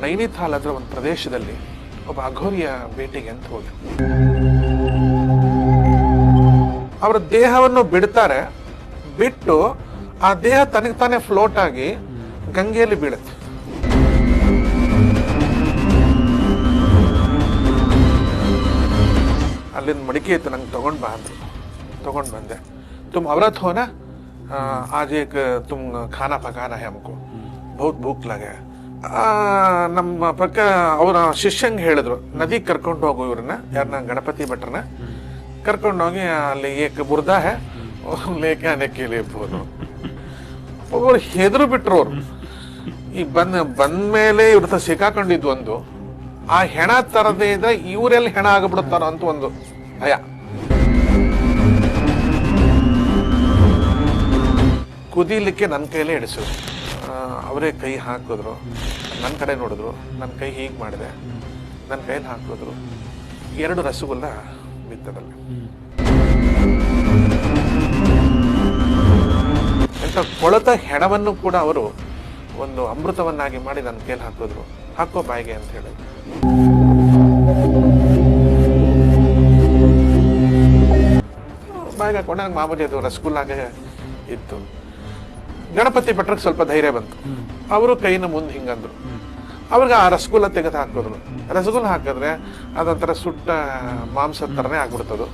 ನೈನಿತಾಲ್ ಅದರ ಒಂದು ಪ್ರದೇಶದಲ್ಲಿ ಒಬ್ಬ ಅಘೋರಿಯ ಭೇಟಿಗೆ ಅಂತ ಹೋದೆ. ಅವರ ದೇಹವನ್ನು ಬಿಡ್ತಾರೆ, ಬಿಟ್ಟು ಆ ದೇಹ ತನಗೆ ತಾನೇ ಫ್ಲೋಟ್ ಆಗಿ ಗಂಗೆಯಲ್ಲಿ ಬೀಳುತ್ತೆ. ಅಲ್ಲಿಂದ ಮಡಿಕೆ ಇತ್ತು, ನಂಗೆ ತಗೊಂಡು ಬಾ ಅಂದ್ರು. ತಗೊಂಡು ಬಂದೆ. तुम औरत हो ना, आज एक तुम खाना पकाना है हमको, बहुत भूख लगे. ನಮ್ಮ ಪಕ್ಕ ಅವರ ಶಿಷ್ಯಂಗೆ ಹೇಳಿದ್ರು, ನದಿಗೆ ಕರ್ಕೊಂಡು ಹೋಗು ಇವ್ರನ್ನ, ಯಾರನ್ನ ಗಣಪತಿ ಭಟ್ರನ್ನ ಕರ್ಕೊಂಡೋಗಿ ಅಲ್ಲಿ ಏಕ ಬುರ್ದಾ ಹೇ ಲೇಕೆ ಆನೆಕ್ಕೆ ಬೋದು. ಅವ್ರು ಹೆದರು ಬಿಟ್ರು. ಅವರು ಈಗ ಬಂದ್ಮೇಲೆ ಇವ್ರ ಸಿಕ್ಕಾಕೊಂಡಿದ್ದು ಒಂದು, ಆ ಹೆಣ ತರದೇ ಇದ್ದ ಇವರೆಲ್ಲಿ ಹೆಣ ಆಗಿಬಿಡುತ್ತಾರೋ ಅಂತ ಒಂದು ಭಯ. ಕುದೀಲಿಕ್ಕೆ ನನ್ನ ಕೈಲೇ ಹಿಡಿಸಿದ್ರು. ಅವರೇ ಕೈ ಹಾಕಿದ್ರು, ನನ್ನ ಕಡೆ ನೋಡಿದ್ರು, ನನ್ನ ಕೈ ಹೀಗೆ ಮಾಡಿದೆ, ನನ್ನ ಕೈಲಿ ಹಾಕಿದ್ರು. 2 ರಸಗುಲ್ಲ ಬಿತ್ತದಲ್ಲಿ. ಎಂಥ ಕೊಳತ ಹೆಣವನ್ನು ಕೂಡ ಅವರು ಒಂದು ಅಮೃತವನ್ನಾಗಿ ಮಾಡಿ ನನ್ನ ಕೈಲಿ ಹಾಕಿದ್ರು. ಹಾಕೋ ಬಾಯಿಗೆ ಅಂತ ಹೇಳಿದ್ರು. ಬಾಯಿಗೆ ಹಾಕೊಂಡೆ. ನಂಗೆ ಮಾಮೂಲಿ ಅದು ರಸಗುಲ್ಲಾಗೆ ಇತ್ತು. ಗಣಪತಿ ಭಟ್ರಿಗೆ ಸ್ವಲ್ಪ ಧೈರ್ಯ ಬಂತು. ಅವರು ಕೈನ ಮುಂದೆ ಹಿಂಗಂದ್ರು. ಅವ್ರಿಗೆ ಆ ರಸಗುಲ್ಲ ತೆಗೆದು ಹಾಕಿದ್ರು. ರಸಗುಲ್ಲ ಹಾಕಿದ್ರೆ ಅದೊಂಥರ ಸುಟ್ಟ ಮಾಂಸದ ಥರನೇ ಆಗ್ಬಿಡ್ತದು.